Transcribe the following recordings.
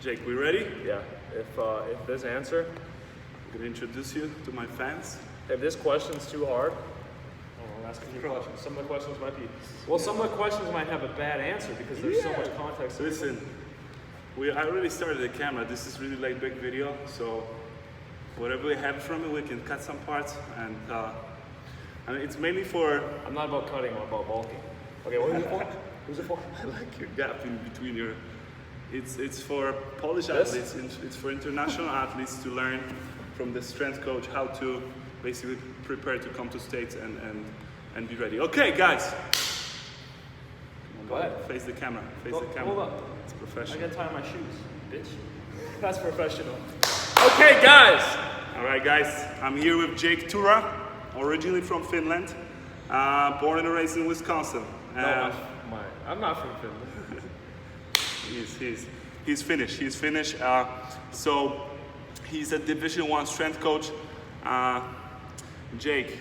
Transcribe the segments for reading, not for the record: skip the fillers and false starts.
Jake, we ready? Yeah. If this answer, I'm gonna introduce you to my fans. if this question's too hard, I'll ask a few questions. Some of the questions might be, well, some of the questions might have a bad answer because there's so much context. Listen, I already started the camera. This is really laid back video, so whatever we have from it, we can cut some parts, and it's mainly for. I'm not about cutting, I'm about bulking. Okay, what is it for? Who's it for? I like your gap in between your. It's for Polish This? athletes. It's for international athletes to learn from the strength coach how to basically prepare to come to States and be ready. Okay, guys. Go ahead. Face the camera. Face Hold- the camera. hold up. It's I professional. gotta tie my shoes, bitch. That's professional. Okay, guys. All right, guys. I'm here with Jake Tura, originally from Finland, born and raised in Wisconsin. I'm not from Finland. He's Finnish. He's Finnish. So he's a Division I strength coach. Jake,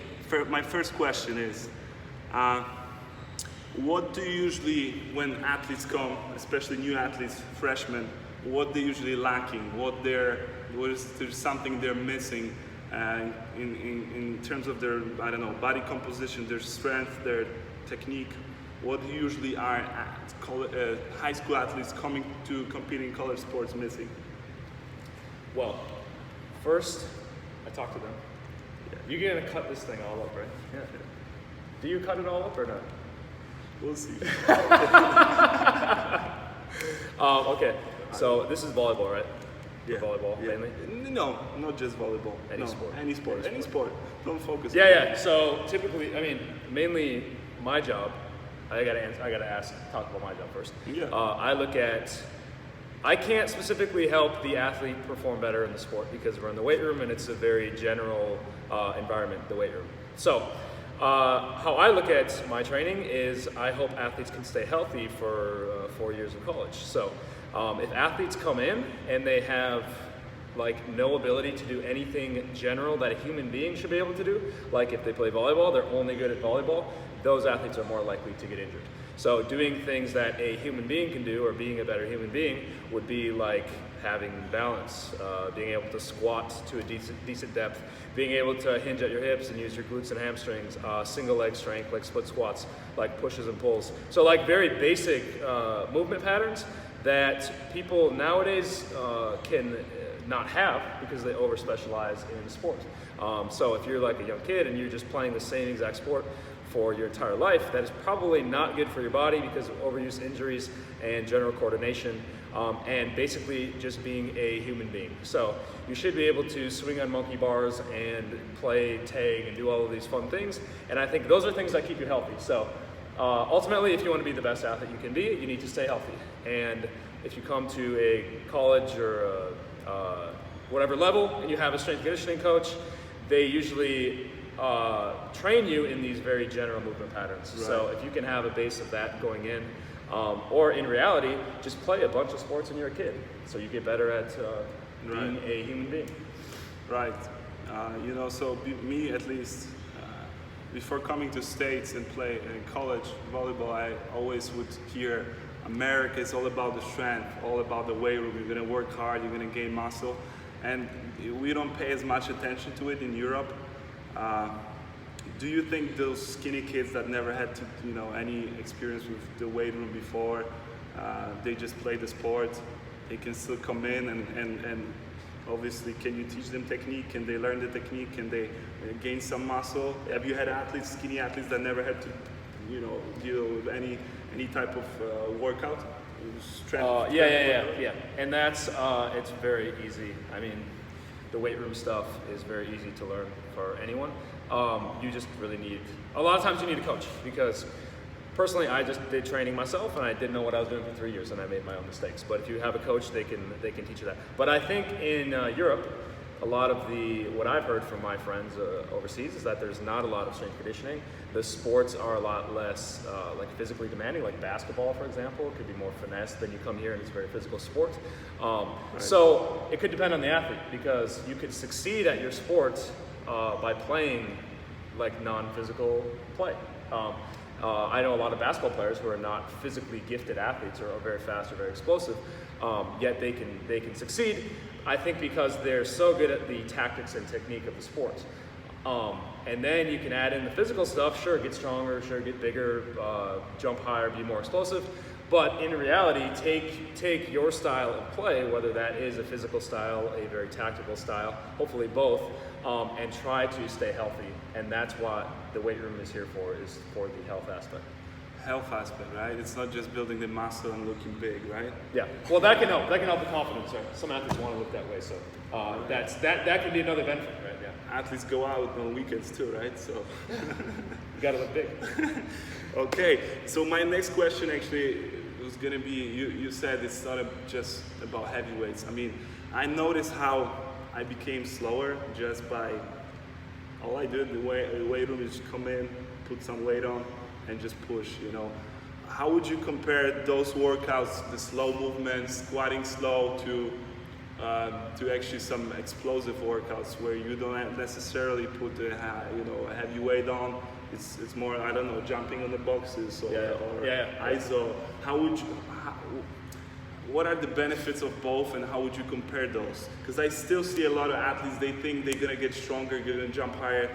my first question is, what do you usually, when athletes come, especially new athletes, freshmen, what they usually lacking? What is there something they're missing in terms of their, I don't know, body composition, their strength, their technique? What usually are high school athletes coming to compete in college sports missing? Well, first, I talk to them. You're gonna cut this thing all up, right? Yeah. Do you cut it all up or not? We'll see. Okay, so this is volleyball, right? Yeah. Volleyball, mainly? No, not just volleyball. Any No, sport. Any sport. Any sport. Don't focus. Yeah. So typically, mainly my job. I gotta talk about my job first. Yeah. I can't specifically help the athlete perform better in the sport because we're in the weight room and it's a very general environment, the weight room. So how I look at my training is I hope athletes can stay healthy for 4 years of college. So if athletes come in and they have no ability to do anything general that a human being should be able to do, like if they play volleyball, they're only good at volleyball, those athletes are more likely to get injured. So doing things that a human being can do or being a better human being would be like having balance, being able to squat to a decent depth, being able to hinge at your hips and use your glutes and hamstrings, single leg strength like split squats, like pushes and pulls. So very basic movement patterns that people nowadays can not have because they over specialize in sports. So if you're a young kid and you're just playing the same exact sport for your entire life, that is probably not good for your body because of overuse injuries and general coordination and basically just being a human being. So you should be able to swing on monkey bars and play tag and do all of these fun things. And I think those are things that keep you healthy. So ultimately, if you want to be the best athlete you can be, you need to stay healthy. And if you come to a college or whatever level and you have a strength and conditioning coach, they usually train you in these very general movement patterns. Right. So if you can have a base of that going in, or in reality, just play a bunch of sports when you're a kid, so you get better at being a human being. Right. Me at least, before coming to States and play in college volleyball, I always would hear America is all about the strength, all about the weight room. You're gonna work hard, you're gonna gain muscle, and we don't pay as much attention to it in Europe. Do you think those skinny kids that never had to, any experience with the weight room before, they just play the sport, they can still come in and obviously, can you teach them technique? Can they learn the technique? Can they gain some muscle? Have you had skinny athletes that never had to, deal with any type of workout? Strength? Yeah. And that's, it's very easy. The weight room stuff is very easy to learn for anyone. You just really need, a lot of times you need a coach because personally I just did training myself and I didn't know what I was doing for 3 years and I made my own mistakes. But if you have a coach, they can teach you that. But I think in Europe, a lot of what I've heard from my friends overseas is that there's not a lot of strength conditioning. The sports are a lot less physically demanding, like basketball, for example. It could be more finesse than you come here and it's a very physical sport. So it could depend on the athlete because you could succeed at your sport by playing non-physical play. I know a lot of basketball players who are not physically gifted athletes or are very fast or very explosive, yet they can succeed. I think because they're so good at the tactics and technique of the sport. And then you can add in the physical stuff, sure, get stronger, sure, get bigger, jump higher, be more explosive. But in reality, take your style of play, whether that is a physical style, a very tactical style, hopefully both, and try to stay healthy. And that's what the weight room is here for, is for the health aspect. Health aspect, right? It's not just building the muscle and looking big, right? Yeah. Well, that can help. That can help the confidence. Right? Some athletes want to look that way, so that can be another benefit, right? Yeah. Athletes go out on weekends too, right? So You got to look big. okay. So my next question actually was gonna be, you said it's not just about heavyweights. I mean, I noticed how I became slower just by all I did in the weight room is come in, put some weight on, and just push, you know. How would you compare those workouts, the slow movements, squatting slow, to actually some explosive workouts where you don't necessarily put a heavy weight on? It's more, I don't know, jumping on the boxes or ISO. What are the benefits of both, and how would you compare those? Because I still see a lot of athletes, they think they're gonna get stronger, gonna jump higher,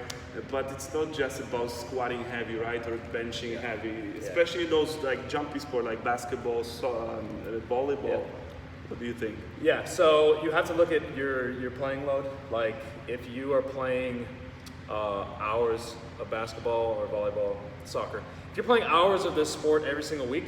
but it's not just about squatting heavy, right, or benching heavy, especially those like jumpy sport like basketball, volleyball. Yeah. What do you think? Yeah, so you have to look at your playing load. Like if you are playing hours of basketball or volleyball, soccer, if you're playing hours of this sport every single week,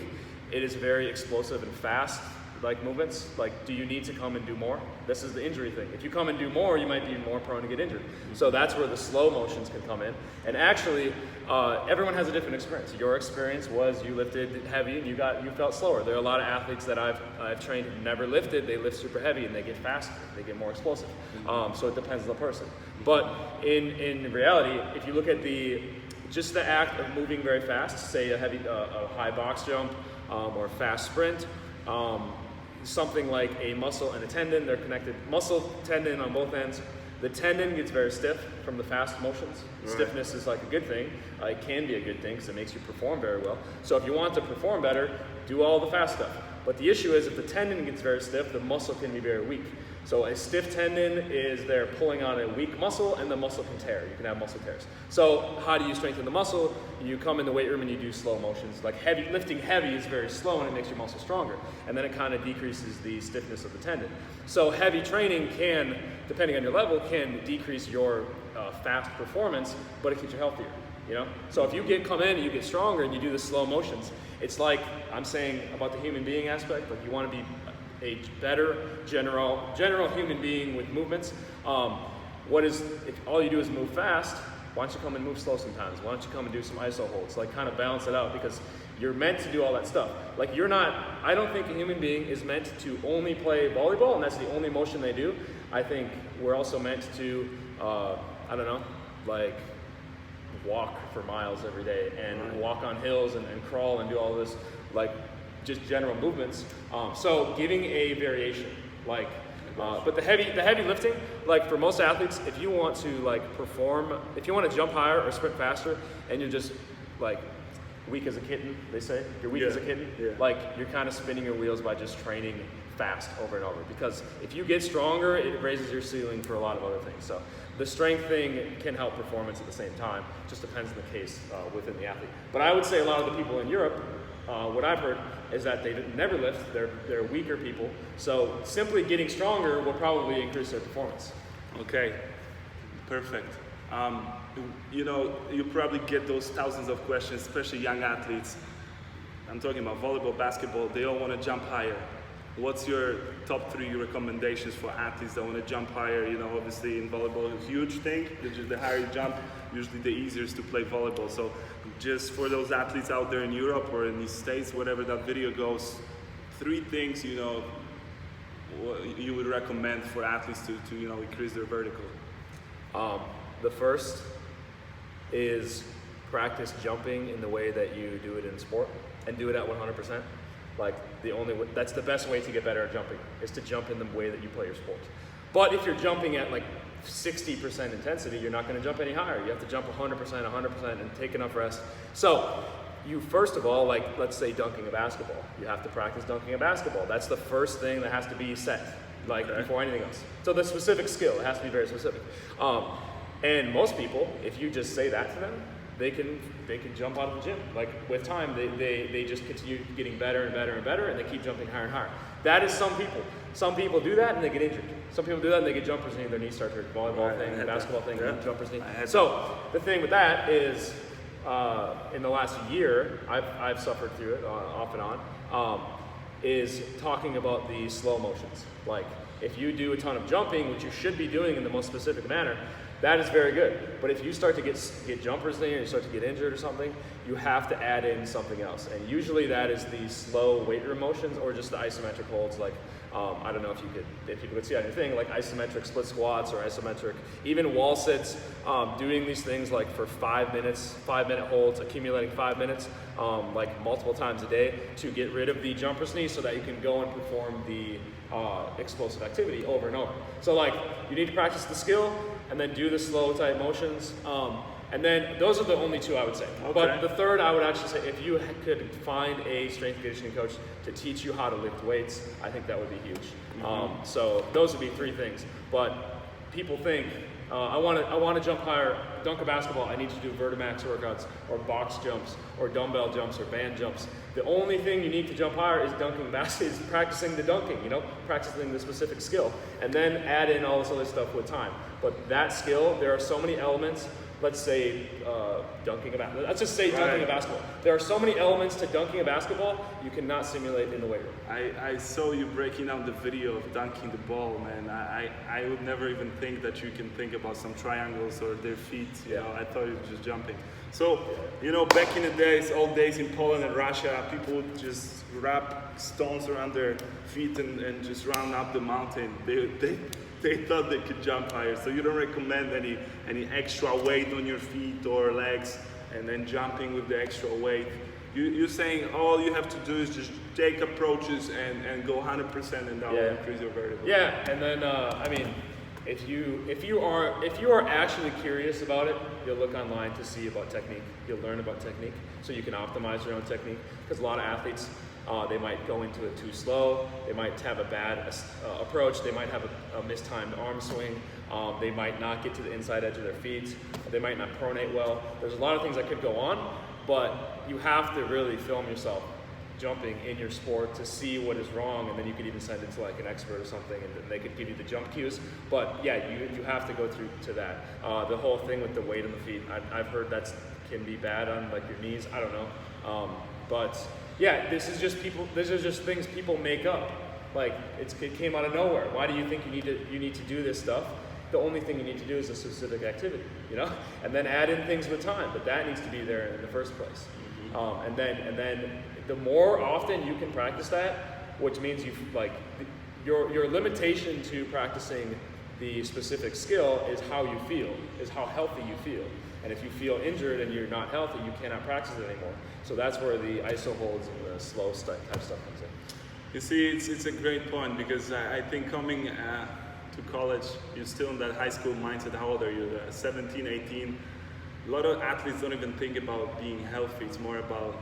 it is very explosive and fast, like movements. Like, do you need to come and do more? This is the injury thing. If you come and do more, you might be more prone to get injured. So that's where the slow motions can come in. And actually, everyone has a different experience. Your experience was you lifted heavy and you felt slower. There are a lot of athletes that I've trained who never lifted. They lift super heavy and they get faster. They get more explosive. So it depends on the person. But in reality, if you look at just the act of moving very fast, say a high box jump or a fast sprint, something like a muscle and a tendon, they're connected. Muscle, tendon on both ends. The tendon gets very stiff from the fast motions. Right. Stiffness is like a good thing. It can be a good thing because it makes you perform very well. So if you want to perform better, do all the fast stuff. But the issue is if the tendon gets very stiff, the muscle can be very weak. So a stiff tendon is they're pulling on a weak muscle and the muscle can tear. You can have muscle tears. So how do you strengthen the muscle? You come in the weight room and you do slow motions. Like lifting heavy is very slow and it makes your muscle stronger. And then it kind of decreases the stiffness of the tendon. So heavy training can, depending on your level, can decrease your fast performance, but it keeps you healthier. You know? So if you come in and you get stronger and you do the slow motions, it's like I'm saying about the human being aspect, like you want to be a better general human being with movements. If all you do is move fast, why don't you come and move slow sometimes? Why don't you come and do some iso holds? Like kind of balance it out, because you're meant to do all that stuff. Like I don't think a human being is meant to only play volleyball and that's the only motion they do. I think we're also meant to, like walk for miles every day and walk on hills and crawl and do all this, like just general movements. So giving a variation, like, but the heavy lifting, like for most athletes, if you want to like perform, if you want to jump higher or sprint faster, and you're just like weak as a kitten, they say, you're weak as a kitten, like you're kind of spinning your wheels by just training fast over and over. Because if you get stronger, it raises your ceiling for a lot of other things. So the strength thing can help performance at the same time. Just depends on the case within the athlete. But I would say a lot of the people in Europe, what I've heard is that they never lift, they're weaker people. So simply getting stronger will probably increase their performance. Okay, perfect. You probably get those thousands of questions, especially young athletes. I'm talking about volleyball, basketball, they all want to jump higher. What's your top 3 recommendations for athletes that want to jump higher? You know, obviously in volleyball, it's a huge thing. The higher you jump, usually the easier it is to play volleyball. So just for those athletes out there in Europe or in the States, whatever that video goes, 3 things, you would recommend for athletes to increase their vertical. The first is practice jumping in the way that you do it in sport and do it at 100%. Like that's the best way to get better at jumping, is to jump in the way that you play your sport. But if you're jumping at like 60% intensity, you're not going to jump any higher. You have to jump 100%, and take enough rest. So you first of all, like let's say dunking a basketball. You have to practice dunking a basketball. That's the first thing that has to be set, like before anything else. So the specific skill, it has to be very specific. And most people, if you just say that to them, they can jump out of the gym. Like with time, they just continue getting better and better and better, and they keep jumping higher and higher. That is some people. Some people do that and they get injured. Some people do that and they get jumpers knee, their knees start hurt. Volleyball thing, basketball thing, jumpers knee. So the thing with that is, in the last year, I've suffered through it off and on. Is talking about the slow motions. Like if you do a ton of jumping, which you should be doing in the most specific manner, that is very good. But if you start to get jumpers in or you start to get injured or something, you have to add in something else. And usually that is the slow weight room motions or just the isometric holds. Like I don't know if people could see on your thing, like isometric split squats or isometric, even wall sits, doing these things like for 5 minutes, 5-minute holds, accumulating 5 minutes, like multiple times a day to get rid of the jumper's knee so that you can go and perform the explosive activity over and over. So like you need to practice the skill and then do the slow type motions. And then those are the only two I would say. Okay. But the third I would actually say, if you could find a strength and conditioning coach to teach you how to lift weights, I think that would be huge. So those would be 3 things. But people think, I want to jump higher, dunk a basketball, I need to do Vertimax workouts or box jumps or dumbbell jumps or band jumps. The only thing you need to jump higher is is practicing the dunking, practicing the specific skill, and then add in all this other stuff with time. But that skill, there are so many elements. Let's say dunking a basketball. Let's just say dunking a basketball. There are so many elements to dunking a basketball you cannot simulate in the weight room. I saw you breaking down the video of dunking the ball, man. I would never even think that you can think about some triangles or their feet. I thought it was just jumping. So, back in the days, old days in Poland and Russia, people would just wrap stones around their feet and just run up the mountain. They thought they could jump higher, so you don't recommend any extra weight on your feet or legs and then jumping with the extra weight. You're saying all you have to do is just take approaches and go 100% and that will increase your variable. Yeah, and then if you are actually curious about it, you'll look online to see about technique. You'll learn about technique, so you can optimize your own technique. Because a lot of athletes, they might go into it too slow, they might have a bad approach, they might have a mistimed arm swing, they might not get to the inside edge of their feet, they might not pronate well. There's a lot of things that could go on, but you have to really film yourself jumping in your sport to see what is wrong, and then you could even send it to like an expert or something and they could give you the jump cues. But yeah, you have to go through to that. The whole thing with the weight on the feet, I've heard that can be bad on like your knees, I don't know. But yeah, these are just things people make up. Like it came out of nowhere. Why do you think you need to do this stuff? The only thing you need to do is a specific activity, and then add in things with time. But that needs to be there in the first place. And then the more often you can practice that, which means your limitation to practicing the specific skill is how you feel, is how healthy you feel. And if you feel injured and you're not healthy, you cannot practice it anymore. So that's where the ISO holds and the slow type stuff comes in. You see, it's a great point because I think coming to college, you're still in that high school mindset. How old are you? 17, 18. A lot of athletes don't even think about being healthy. It's more about,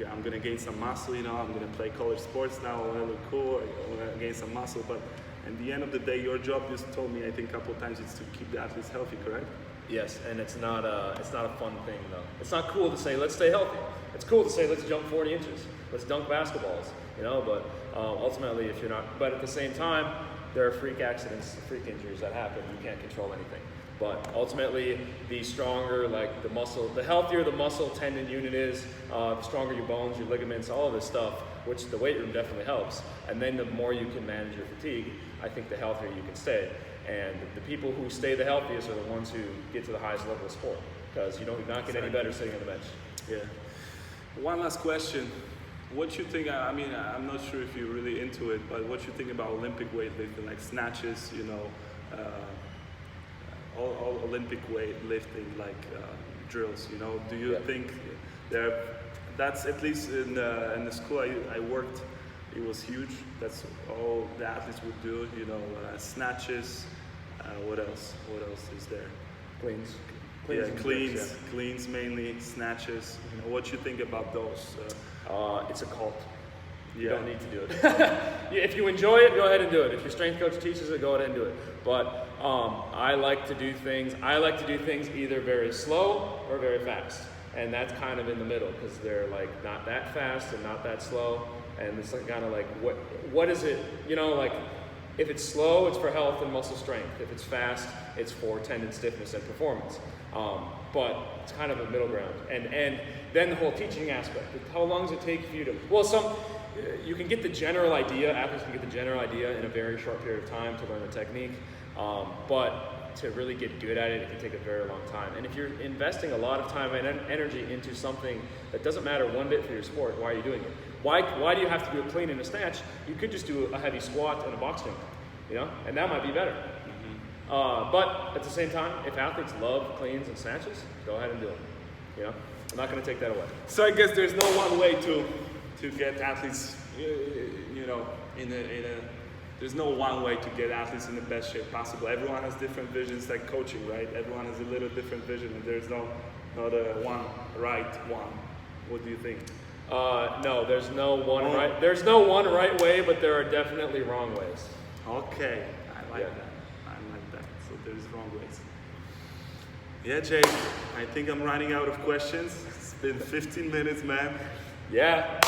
I'm going to gain some muscle, I'm going to play college sports now, I want to look cool, I want to gain some muscle. But at the end of the day, your job, you just told me, I think a couple of times, is to keep the athletes healthy, correct? Yes, and it's not a fun thing though. It's not cool to say, let's stay healthy. It's cool to say, let's jump 40 inches. Let's dunk basketballs, but ultimately if you're not, but at the same time, there are freak accidents, freak injuries that happen. You can't control anything. But ultimately, the stronger, the muscle, the healthier the muscle tendon unit is, the stronger your bones, your ligaments, all of this stuff, which the weight room definitely helps. And then the more you can manage your fatigue, I think the healthier you can stay. And the people who stay the healthiest are the ones who get to the highest level of sport, because you don't not get any better sitting on the bench. Yeah. One last question. What you think, I'm not sure if you're really into it, but what you think about Olympic weightlifting, like snatches, all Olympic weightlifting, like drills, do you think that's at least in the school I worked, it was huge. That's all the athletes would do, snatches. What else is there? Cleans. Cleans mainly, snatches. You know, what you think about those? It's a cult. You Yeah. don't need to do it. If you enjoy it, go ahead and do it. If your strength coach teaches it, go ahead and do it. But I like to do things. I like to do things either very slow or very fast, and that's kind of in the middle because they're like not that fast and not that slow, and it's like kind of like what is it? You know, like if it's slow, it's for health and muscle strength. If it's fast, it's for tendon stiffness and performance. But it's kind of a middle ground, and then the whole teaching aspect. How long does it take for you to? Well, you can get the general idea. Athletes can get the general idea in a very short period of time to learn the technique, but to really get good at it, it can take a very long time. And if you're investing a lot of time and energy into something that doesn't matter one bit for your sport, why are you doing it? Why do you have to do a clean and a snatch? You could just do a heavy squat and a box jump, you know, and that might be better. But at the same time, if athletes love cleans and snatches, go ahead and do it. You know, I'm not going to take that away. So I guess there's no one way to get athletes, you know, there's no one way to get athletes in the best shape possible. Everyone has different visions, like coaching, right? Everyone has a little different vision, and there's not a one right one. What do you think? No, there's no one right. There's no one right way, but there are definitely wrong ways. Okay, I like Yeah. that. I like that. So there's wrong ways. Yeah, Jake, I think I'm running out of questions. It's been 15 minutes, man. Yeah.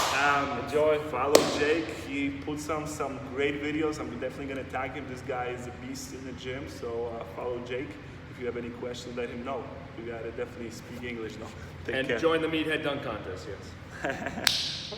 Enjoy. Follow Jake. He puts on some great videos. I'm definitely gonna tag him. This guy is a beast in the gym. So follow Jake. If you have any questions, let him know. You gotta definitely speak English now. Take care. Join the Meathead Dunk Contest, yes.